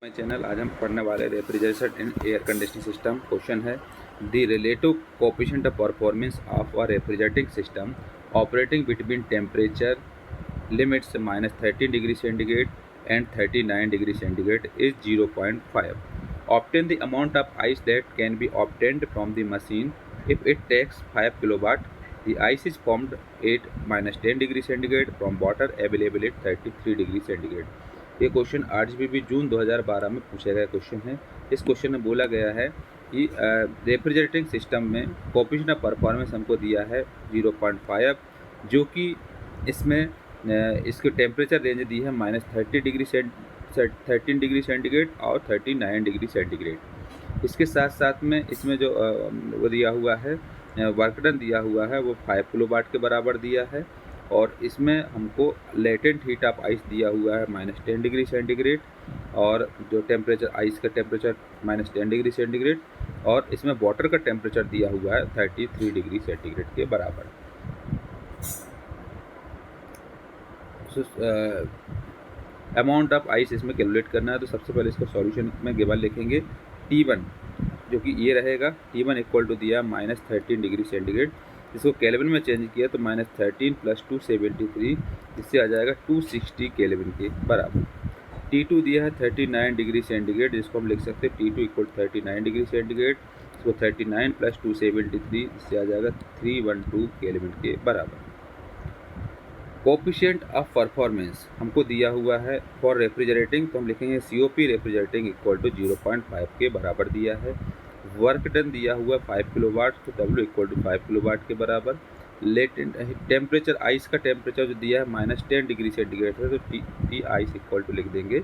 My channel. आज हम पढ़ने वाले refrigeration in air conditioning system. Question है the relative coefficient of performance of a refrigerating system operating between temperature limits -13 degree centigrade and 39 degree centigrade is 0.5. Obtain the amount of ice that can be obtained from the machine if it takes 5 kilowatt. The ice is formed at -10 degree centigrade from water available at 33 degree centigrade. ये question 8 जून 2012 में पूछा गया question है। इस question में बोला गया है कि रेफ्रिजरेटिंग सिस्टम में कोएफिशिएंट ऑफ परफॉर्मेंस हमको दिया है 0.5, जो कि इसमें इसके टेम्परेचर रेंज दी है -13 डिग्री सेंटीग्रेड और 39 डिग्री सेंटीग्रेड। इसके साथ साथ में इसमें जो वो दिया हुआ है, वर्क डन दिया हुआ है, वो 5 किलोवाट के बराबर दिया है। और इसमें हमको लेटेंट हीट ऑफ आइस दिया हुआ है -10 डिग्री सेंटीग्रेड, और जो टेम्परेचर आइस का टेम्परेचर -10 डिग्री सेंटीग्रेड, और इसमें वाटर का टेम्परेचर दिया हुआ है 33 डिग्री सेंटीग्रेड के बराबर। अमाउंट ऑफ आइस इसमें कैलकुलेट करना है। तो सबसे पहले इसका सॉल्यूशन में गिवन लिखेंगे T1, जो कि ये रहेगा T1 इक्वल टू दिया -13 डिग्री सेंटीग्रेड। इसको केल्विन में चेंज किया तो -13 + 273, इससे आ जाएगा 260 केल्विन के बराबर। T2 दिया है 39 डिग्री सेंटीग्रेड, जिसको हम लिख सकते हैं T2 इक्वल 39 डिग्री सेंटीग्रेड। इसको 39 + 273, इससे आ जाएगा 312 केल्विन के बराबर। कोएफिशिएंट ऑफ परफॉर्मेंस हमको दिया हुआ है फॉर रेफ्रिजरेटिंग, तो हम लिखेंगे COP रेफ्रिजरेटिंग इक्वल टू 0.5 के बराबर दिया है। वर्क डन दिया हुआ 5 किलोवाट, तो W इक्वल टू 5 किलोवाट के बराबर। लेटेंट टेम्परेचर आइस का टेम्परेचर जो दिया है -10 डिग्री सेंटीग्रेड है, तो T आइस इक्वल टू लिख देंगे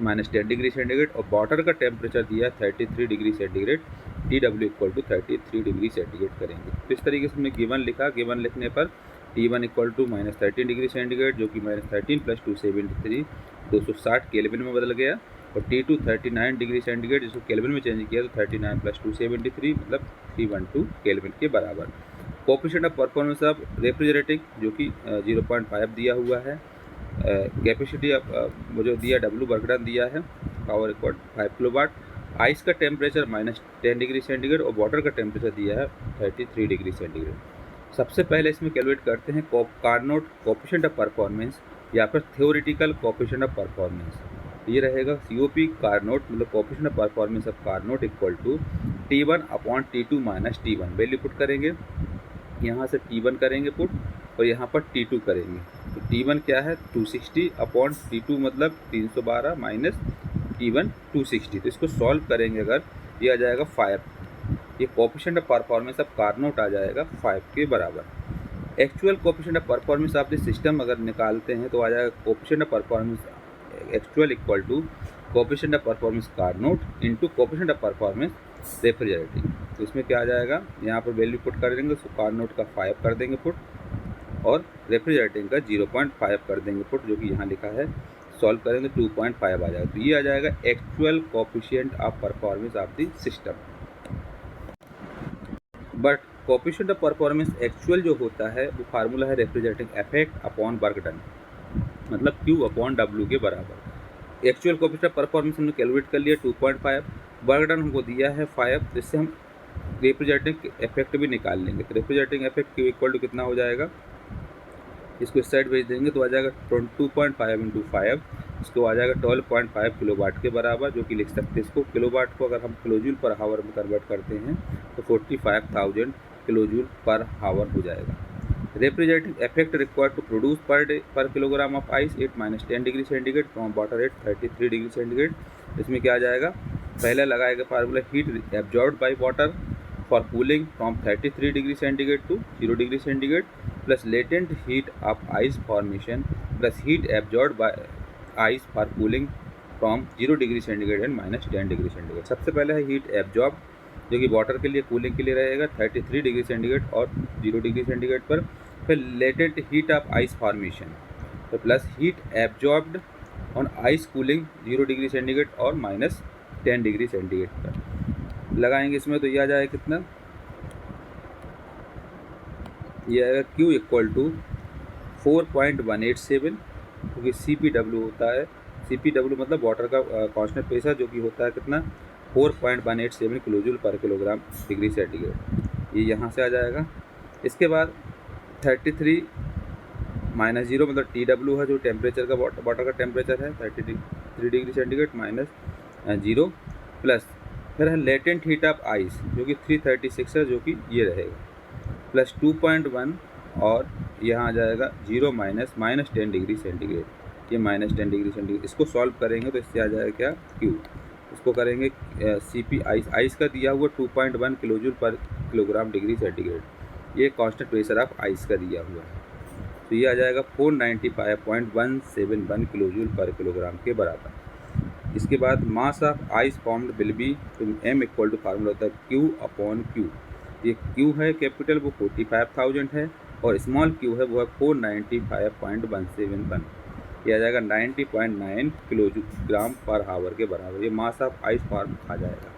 -10 डिग्री सेंटीग्रेड। और वाटर का टेम्परेचर दिया है 33 degree centigrade, TW equal to 33 degree centigrade करेंगे। तो इस तरीके से हमने गिवन लिखा। गिवन लिखने पर T1 equal to -13 degree centigrade, जो कि -13 + 273 260 केल्विन में बदल गया। और T2 39 डिग्री सेंटीग्रेड, जिसको केल्विन में चेंज किया तो 39 + 273 मतलब 312 केल्विन के बराबर। Coefficient of performance of refrigerating जो कि 0.5 दिया हुआ है। कैपेसिटी ऑफ वो जो दिया W वर्क डन दिया है, पावर इक्वल 5 किलोवाट। आइस का टेम्परेचर -10 डिग्री सेंटीग्रेड और वाटर का टेम्परेचर दिया है 33 डिग्री सेंटीग्रेड। सबसे पहले इसमें कैलकुलेट करते हैं कार्नोट कोएफिशिएंट ऑफ परफॉर्मेंस या फिर थ्योरेटिकल कोएफिशिएंट ऑफ परफॉर्मेंस। ये रहेगा COP कार्नोट मतलब coefficient of performance of Carnot equal to T1 upon T2 minus T1। Value put करेंगे, यहाँ से T1 करेंगे पुट और यहाँ पर T2 करेंगे। तो T1 क्या है 260 अपॉन T2 मतलब 312 माइनस T1 260। तो इसको सॉल्व करेंगे अगर, ये आ जाएगा 5। ये coefficient of performance of Carnot आ जाएगा 5 के बराबर। Actual coefficient of performance of the system अगर निकालते हैं तो आ जाएगा coefficient of performance actual equal to coefficient of performance Carnot into coefficient of performance refrigerating. तो इसमें क्या आ जाएगा, यहाँ पर वैल्यू पुट कर देंगे, तो कार्नोट का 5 कर देंगे पुट और रेफ्रिजरेटिंग का 0.5 कर देंगे पुट, जो कि यहाँ लिखा है। सॉल्व करेंगे 2.5 आ जाएगा। तो ये आ जाएगा actual coefficient of performance of the system. But coefficient of performance actual जो होता है वो फार्मूला है refrigerating effect upon work done, मतलब Q अपॉन W के बराबर। एक्चुअल कोएफिशिएंट ऑफ परफॉर्मेंस हमने कैलकुलेट कर लिया 2.5, वर्क डन हमको दिया है 5, जिससे हम रेफ्रिजरेटिंग इफेक्ट भी निकाल लेंगे। तो refrigerating effect Q equal to कितना हो जाएगा, इसको इस साइड भेज देंगे तो आ जाएगा 2.5 × 5, इसको आ जाएगा 12.5 किलोवाट के बराबर, जो कि लिख सकते हैं इसको किलोवाट को अगर हम किलोजूल पर हावर में कन्वर्ट करते हैं तो 45,000 किलोजूल पर हावर हो जाएगा। Refrigerating effect required to produce per kilogram of ice at -10 degree centigrade from water at 33 degree centigrade. इसमें क्या आ जाएगा, पहले लगाएगा formula heat absorbed by water for cooling from 33 degree centigrade to 0 degree centigrade plus latent heat of ice formation plus heat absorbed by ice for cooling from 0 degree centigrade and -10 degree centigrade. सबसे पहले है heat absorb, जो कि water के लिए cooling के लिए रहेगा 33 डिग्री सेंटीग्रेड और 0 डिग्री सेंटीग्रेड पर। फिर latent heat of ice formation तो plus heat absorbed on ice cooling 0 degree centigrade और -10 डिग्री सेंटीग्रेड पर लगाएंगे इसमें। तो यह आ जाएगा कितना, यह आएगा Q इक्वल टू 4.187, क्योंकि CPW होता है CPW मतलब वाटर का कांस्टेंट प्रेशर, जो कि होता है कितना 4.187 किलोजूल पर किलोग्राम डिग्री सेंटीग्रेड, ये यहाँ से आ जाएगा। इसके बाद 33 माइनस 0 मतलब TW है, जो टेम्परेचर का वाटर का टेम्परेचर है 33 डिग्री सेंटीग्रेड माइनस 0, प्लस फिर है लेटेंट हीट ऑफ आइस जो कि 336 है, जो कि ये रहेगा, प्लस 2.1 और यहाँ आ जाएगा 0 माइनस 10 डिग्री सेंटीग्रेड, ये माइनस 10 डिग्री सेंटीग्रेड। इसको सॉल्व करेंगे तो इससे आ जाएगा क्या Q। इसको करेंगे CP आइस का दिया हुआ 2.1 किलोजूल पर किलोग्राम डिग्री सेंटीग्रेड, ये कांस्टेंट प्रेशर ऑफ आइस का दिया हुआ है, तो ये आ जाएगा 495.171 किलोजूल पर किलोग्राम के बराबर। इसके बाद mass of ice formed will be, तो M इक्वल टू फार्मूला होता है Q/Q। ये Q है कैपिटल वो 45,000 है, और स्मॉल Q है वो है 495.171, ये आ जाएगा 90.9 किलोग्राम पर हावर के बराबर, ये मास ऑफ आइस फॉर्म आ जाएगा।